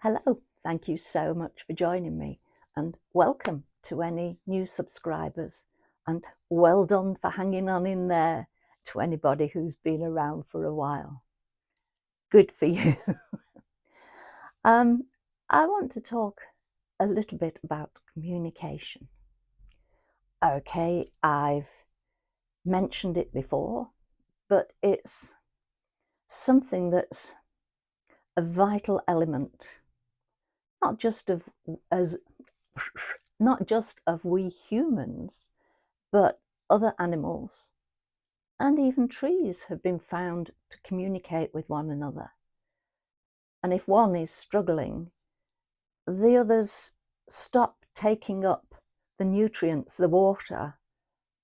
Hello, thank you so much for joining me, and welcome to any new subscribers, and well done for hanging on in there to anybody who's been around for a while. Good for you. um, I want to talk a little bit about communication. Okay, I've mentioned it before, but it's something that's a vital element, not just of as not just of we humans, but other animals and even trees have been found to communicate with one another. And if one is struggling, the others stop taking up the nutrients, the water,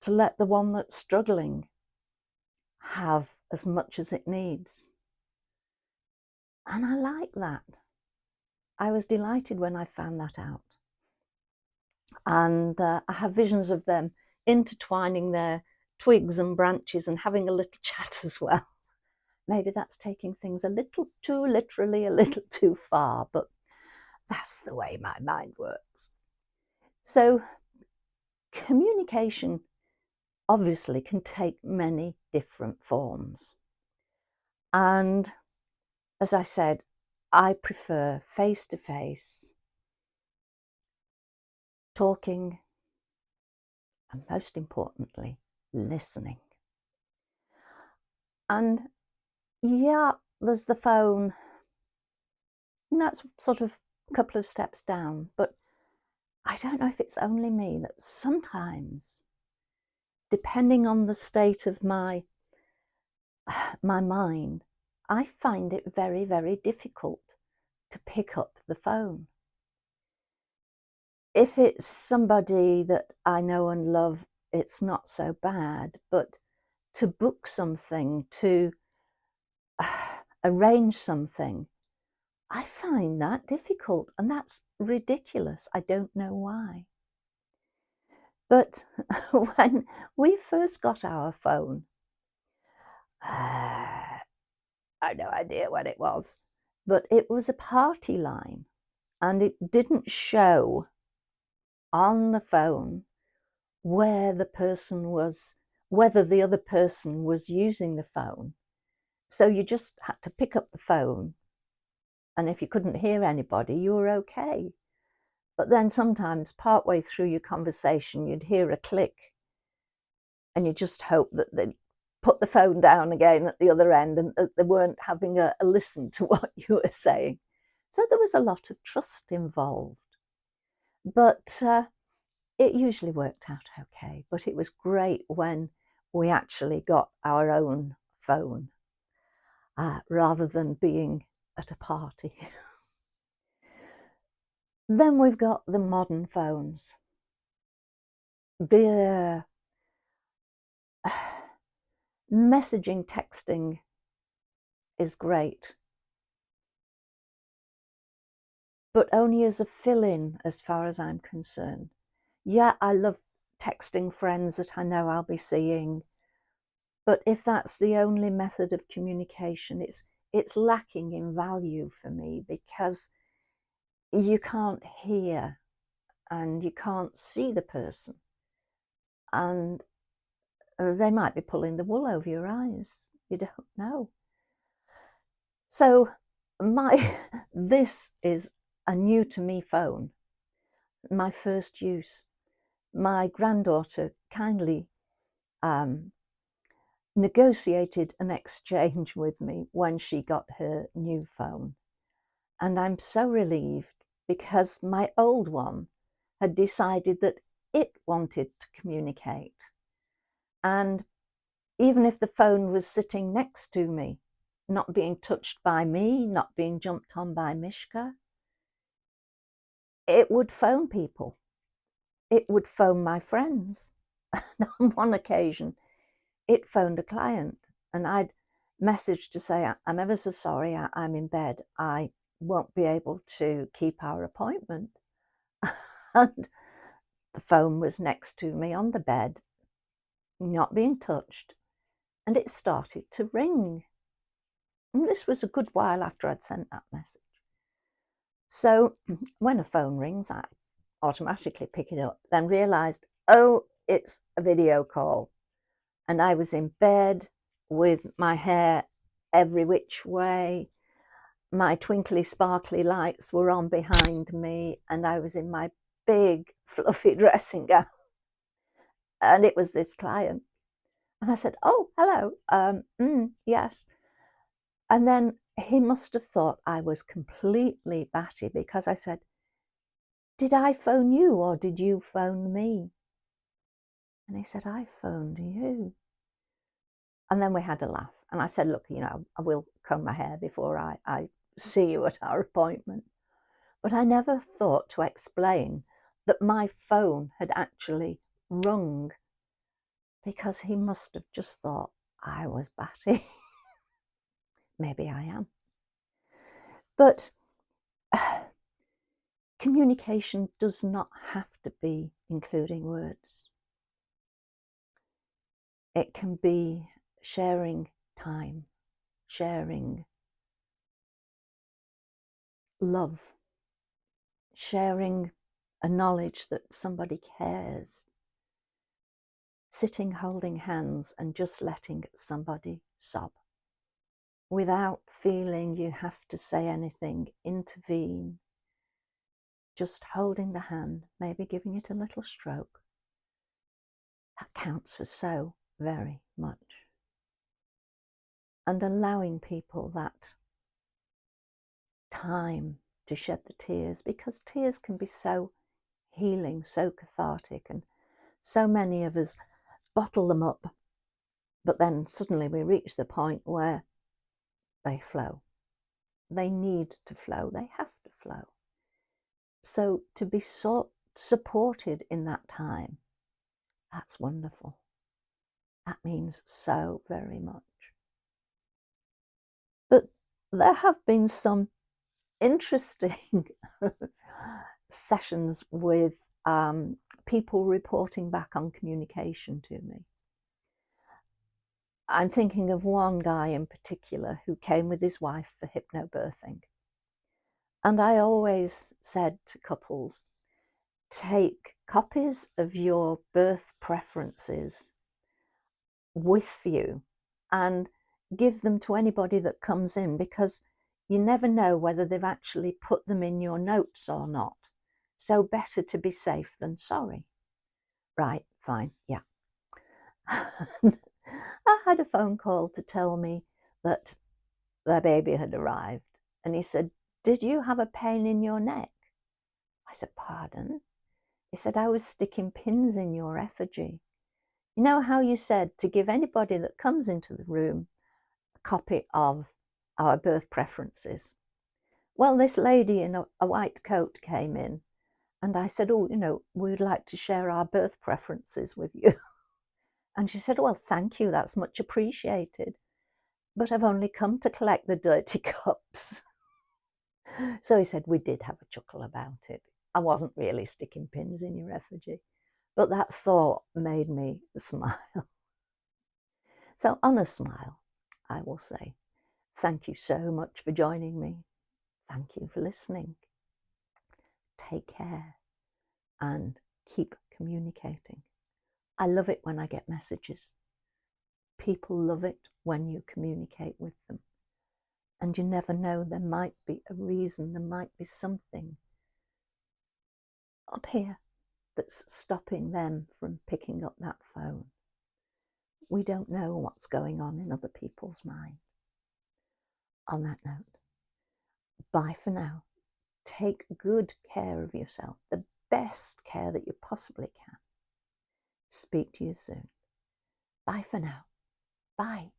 to let the one that's struggling have as much as it needs. And I like that. I was delighted when I found that out. And I have visions of them intertwining their twigs and branches and having a little chat as well. Maybe that's taking things a little too literally, a little too far, but that's the way my mind works. So communication obviously can take many different forms. And as I said, I prefer face-to-face talking, and most importantly, listening. And yeah, there's the phone, and that's sort of a couple of steps down, but I don't know if it's only me that sometimes, depending on the state of my mind, I find it very, very difficult to pick up the phone. If it's somebody that I know and love, it's not so bad, but to book something, to arrange something, I find that difficult, and that's ridiculous. I don't know why. But when we first got our phone, I have no idea when it was, but it was a party line, and it didn't show on the phone where the person was, whether the other person was using the phone. So you just had to pick up the phone, and if you couldn't hear anybody, you were okay. But then sometimes partway through your conversation, you'd hear a click, and you just hope that they'd put the phone down again at the other end and that they weren't having a listen to what you were saying. So there was a lot of trust involved. But it usually worked out okay. But it was great when we actually got our own phone rather than being at a party. Then we've got the modern phones. The messaging, texting is great, but only as a fill-in as far as I'm concerned. Yeah, I love texting friends that I know I'll be seeing, but if that's the only method of communication, it's lacking in value for me, because you can't hear and you can't see the person, and they might be pulling the wool over your eyes. You don't know. So this is a new to me phone, my first use. My granddaughter kindly negotiated an exchange with me when she got her new phone. And I'm so relieved, because my old one had decided that it wanted to communicate. And even if the phone was sitting next to me, not being touched by me, not being jumped on by Mishka, it would phone people. It would phone my friends. And on one occasion, it phoned a client, and I'd messaged to say, I'm ever so sorry, I'm in bed. I won't be able to keep our appointment. And the phone was next to me on the bed, not being touched, and it started to ring. And this was a good while after I'd sent that message. So when a phone rings, I automatically pick it up, then realised, oh, it's a video call. And I was in bed with my hair every which way. My twinkly, sparkly lights were on behind me, and I was in my big, fluffy dressing gown. And it was this client. And I said, oh, hello. Yes. And then he must have thought I was completely batty, because I said, did I phone you or did you phone me? And he said, I phoned you. And then we had a laugh. And I said, look, I will comb my hair before I see you at our appointment. But I never thought to explain that my phone had actually rung, because he must have just thought I was batty. Maybe I am. But communication does not have to be including words. It can be sharing time, sharing love, sharing a knowledge that somebody cares, sitting holding hands and just letting somebody sob without feeling you have to say anything, intervene, just holding the hand, maybe giving it a little stroke. That counts for so very much. And allowing people that time to shed the tears, because tears can be so healing, so cathartic, and so many of us bottle them up, but then suddenly we reach the point where they flow. They need to flow, they have to flow. So to be supported in that time, that's wonderful. That means so very much. But there have been some interesting sessions with people reporting back on communication to me. I'm thinking of one guy in particular who came with his wife for hypnobirthing. And I always said to couples, take copies of your birth preferences with you and give them to anybody that comes in, because you never know whether they've actually put them in your notes or not. So better to be safe than sorry. Right, fine, yeah. I had a phone call to tell me that their baby had arrived. And he said, did you have a pain in your neck? I said, pardon? He said, I was sticking pins in your effigy. You know how you said to give anybody that comes into the room a copy of our birth preferences? Well, this lady in a white coat came in, and I said, oh, we would like to share our birth preferences with you. And she said, well, thank you, that's much appreciated. But I've only come to collect the dirty cups. So he said, we did have a chuckle about it. I wasn't really sticking pins in your effigy, but that thought made me smile. So on a smile, I will say, thank you so much for joining me. Thank you for listening. Take care and keep communicating. I love it when I get messages. People love it when you communicate with them. And you never know, there might be a reason, there might be something up here that's stopping them from picking up that phone. We don't know what's going on in other people's minds. On that note, bye for now. Take good care of yourself, the best care that you possibly can. Speak to you soon. Bye for now. Bye.